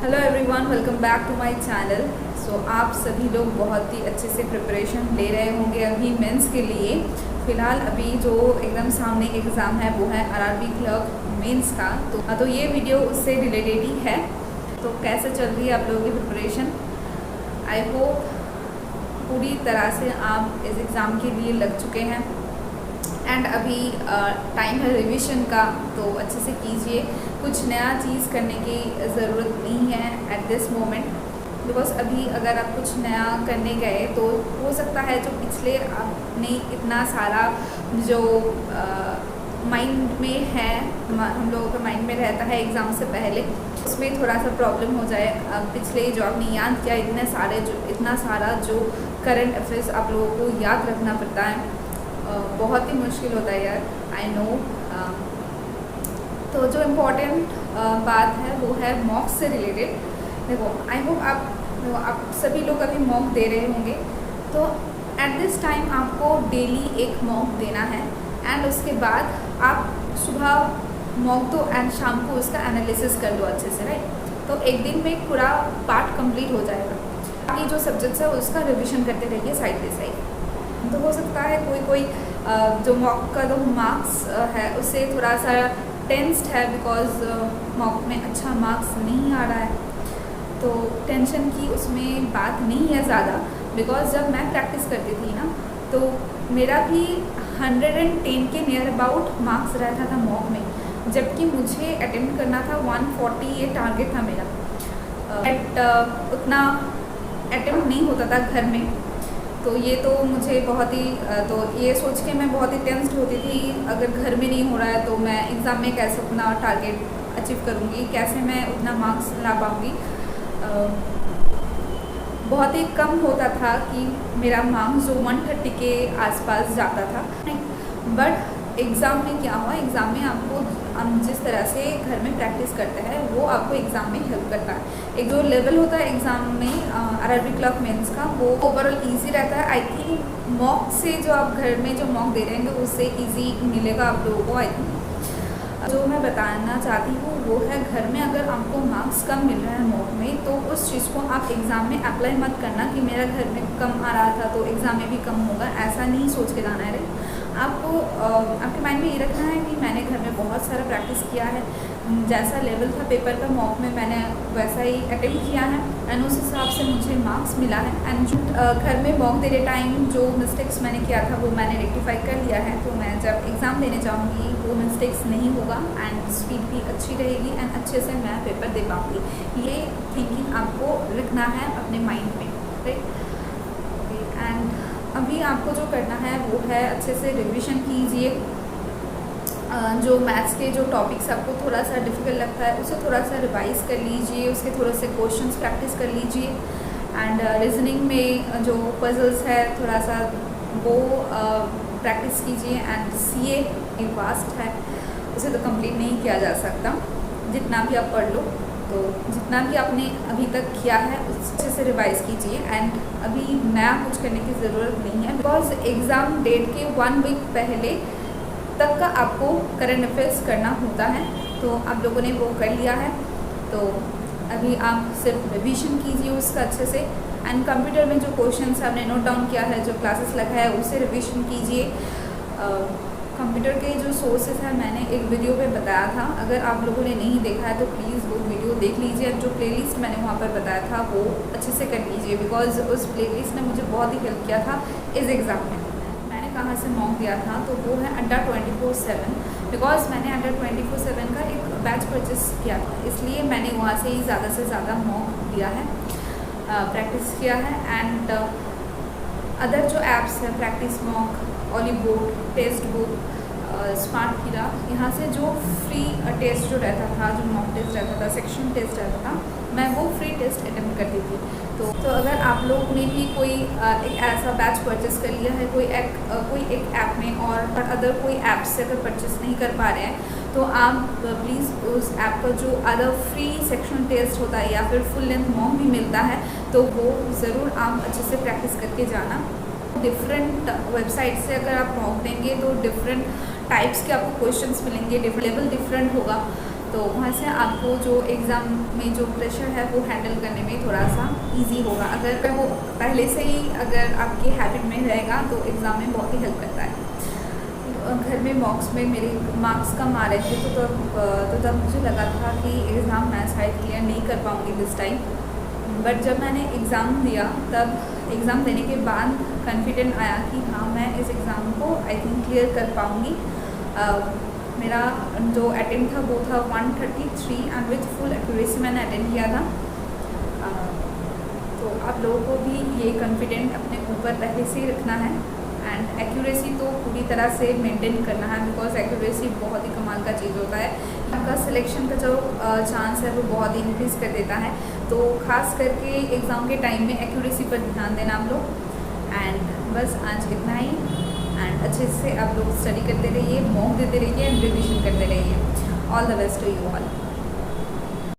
Hello everyone, welcome back to my channel. So आप सभी लोग बहुत ही अच्छे से प्रिपरेशन ले रहे होंगे अभी मेंस के लिए। फ़िलहाल अभी जो एकदम सामने एग्ज़ाम है वो है आरआरबी क्लर्क मेंस का। तो ये वीडियो उससे रिलेटेड ही है। तो कैसे चल रही है आप लोगों की प्रिपरेशन? आई होप पूरी तरह से आप इस एग्ज़ाम के लिए लग चुके हैं एंड अभी टाइम है रिवीजन का, तो अच्छे से कीजिए। कुछ नया चीज़ करने की ज़रूरत नहीं है एट दिस मोमेंट, बिकॉज अभी अगर आप कुछ नया करने गए तो हो सकता है जो पिछले आपने इतना सारा जो माइंड में है, हम लोगों के माइंड में रहता है एग्ज़ाम से पहले, उसमें थोड़ा सा प्रॉब्लम हो जाए। पिछले जो आपने याद किया इतना सारा जो करंट अफेयर्स आप लोगों को याद रखना पड़ता है, बहुत ही मुश्किल होता है यार, आई नो। तो जो इम्पोर्टेंट बात है वो है मॉक से रिलेटेड। देखो, आई होप आप सभी लोग अभी मॉक दे रहे होंगे, तो एट दिस टाइम आपको डेली एक मॉक देना है एंड उसके बाद आप सुबह मॉक दो एंड शाम को उसका एनालिसिस कर दो अच्छे से, राइट। तो एक दिन में पूरा पार्ट कंप्लीट हो जाएगा। बाकी जो सब्जेक्ट्स है उसका रिविजन करते रहिए साइड बाई साइड। तो हो सकता है कोई जो मॉक का जो मार्क्स है उससे थोड़ा सा टेंस्ड है, बिकॉज मॉक में अच्छा मार्क्स नहीं आ रहा है। तो टेंशन की उसमें बात नहीं है ज़्यादा, बिकॉज जब मैं प्रैक्टिस करती थी ना, तो मेरा भी 110 के नियर अबाउट मार्क्स रहता था मॉक में, जबकि मुझे अटेम्प्ट करना था 140, ये टारगेट था मेरा। बट उतना अटेम्प्ट नहीं होता था घर में। तो ये तो मुझे बहुत ही तो ये सोच के मैं बहुत ही टेंस्ड होती थी, अगर घर में नहीं हो रहा है तो मैं एग्ज़ाम में कैसे अपना टारगेट अचीव करूँगी, कैसे मैं उतना मार्क्स ला पाऊँगी। बहुत ही कम होता था कि मेरा मार्क्स जो 130 के आसपास जाता था। बट एग्ज़ाम में क्या हुआ, एग्ज़ाम में आपको हम जिस तरह से घर में प्रैक्टिस करते हैं वो आपको एग्ज़ाम में हेल्प करता है। एक जो लेवल होता है एग्ज़ाम में आरआरबी क्लर्क मेंस का, वो ओवरऑल इजी रहता है। आई थिंक मॉक से जो आप घर में जो मॉक दे रहे हैं उससे इजी मिलेगा आप लोगों को। आई थिंक जो मैं बताना चाहती हूँ वो है, घर में अगर आपको मार्क्स कम मिल रहा है मॉक में, तो उस चीज़ को आप एग्ज़ाम में अप्लाई मत करना कि मेरा घर में कम आ रहा था तो एग्ज़ाम में भी कम होगा, ऐसा नहीं सोच के जाना है। आपको आपके माइंड में ये रखना है कि मैंने घर में बहुत सारा प्रैक्टिस किया है, जैसा लेवल था पेपर का मॉक में मैंने वैसा ही अटेम्प्ट किया है एंड उस हिसाब से मुझे मार्क्स मिला है। एंड घर में मॉक देने टाइम जो मिस्टेक्स मैंने किया था वो मैंने रेक्टिफाई कर लिया है, तो मैं जब एग्ज़ाम देने जाऊँगी वो मिस्टेक्स नहीं होगा एंड स्पीड भी अच्छी रहेगी एंड अच्छे से मैं पेपर दे पाऊँगी। ये थिंकिंग आपको रखना है अपने माइंड में, राइट। एंड अभी आपको जो करना है वो है अच्छे से रिवीजन कीजिए। जो मैथ्स के जो टॉपिक्स आपको थोड़ा सा डिफ़िकल्ट लगता है उसे थोड़ा सा रिवाइज कर लीजिए, उसके थोड़े से क्वेश्चंस प्रैक्टिस कर लीजिए। एंड रीजनिंग में जो पजल्स है थोड़ा सा वो प्रैक्टिस कीजिए। एंड सीए वास्ट है, उसे तो कंप्लीट नहीं किया जा सकता, जितना भी आप पढ़ लो। तो जितना भी आपने अभी तक किया है उस अच्छे से रिवाइज़ कीजिए एंड अभी नया कुछ करने की ज़रूरत नहीं है, बिकॉज एग्ज़ाम डेट के 1 वीक पहले तक का आपको करंट अफेयर्स करना होता है। तो आप लोगों ने वो कर लिया है, तो अभी आप सिर्फ रिवीजन कीजिए उसका अच्छे से। एंड कंप्यूटर में जो क्वेश्चंस आपने नोट डाउन किया है, जो क्लासेस लगा है, उसे रिवीजन कीजिए। कंप्यूटर के जो सोर्सेज हैं मैंने एक वीडियो पे बताया था, अगर आप लोगों ने नहीं देखा है तो प्लीज़ वो वीडियो देख लीजिए। जो प्लेलिस्ट मैंने वहाँ पर बताया था वो अच्छे से कर लीजिए, बिकॉज उस प्लेलिस्ट ने मुझे बहुत ही हेल्प किया था इस एग्ज़ाम में। मैंने कहाँ से मॉक दिया था, तो वो है अड्डा 24/7, बिकॉज मैंने अड्डा 24/7 का एक बैच परचेस किया था, इसलिए मैंने वहाँ से ही ज़्यादा से ज़्यादा मॉक दिया है, प्रैक्टिस किया है। एंड अदर जो ऐप्स है, practice mock, Oliveboard, test, Smartkeeda, यहाँ से जो फ्री टेस्ट जो रहता था, जो मॉक टेस्ट रहता था, सेक्शन टेस्ट रहता था, मैं वो फ्री टेस्ट अटेम्प्ट करती थी। तो अगर आप लोग ने भी कोई एक ऐसा बैच परचेस कर लिया है कोई एक ऐप में, और अदर कोई ऐप से अगर परचेस नहीं कर पा रहे हैं, तो आप प्लीज़ उस ऐप का जो अदर फ्री सेक्शन टेस्ट होता है या फिर फुल लेंथ मॉक भी मिलता है, तो वो ज़रूर आप अच्छे से प्रैक्टिस करके जाना। डिफरेंट वेबसाइट से अगर आप मॉक देंगे तो डिफरेंट टाइप्स के आपको क्वेश्चंस मिलेंगे, लेवल डिफरेंट होगा, तो वहाँ से आपको जो एग्ज़ाम में जो प्रेशर है वो हैंडल करने में थोड़ा सा इजी होगा। अगर वो पहले से ही अगर आपके हैबिट में रहेगा तो एग्ज़ाम में बहुत ही हेल्प करता है। घर में मॉक्स में मेरे मार्क्स कम आ रहे थे तो तब मुझे लगा था कि एग्ज़ाम मैं शायद क्लियर नहीं कर पाऊँगी दिस टाइम। बट जब मैंने एग्ज़ाम दिया तब एग्ज़ाम देने के बाद कॉन्फिडेंट आया कि हाँ मैं इस एग्ज़ाम को आई थिंक क्लियर कर पाऊँगी। मेरा जो अटेम्प्ट था वो था 133 एंड विथ फुल एक्यूरेसी मैंने अटेंड किया था। तो आप लोगों को भी ये कॉन्फिडेंट अपने ऊपर पहले से ही रखना है एंड एक्यूरेसी तो पूरी तरह से मेंटेन करना है, बिकॉज एक्यूरेसी बहुत ही कमाल का चीज़ होता है। आपका सिलेक्शन का जो चांस है वो बहुत ही इंक्रीज़ कर देता है। तो ख़ास करके एग्ज़ाम के टाइम में एक्यूरेसी पर ध्यान देना आप लोग। एंड बस आज इतना ही। एंड अच्छे से आप लोग स्टडी करते रहिए, मॉक देते रहिए एंड रिविजन करते रहिए। All the best to you all.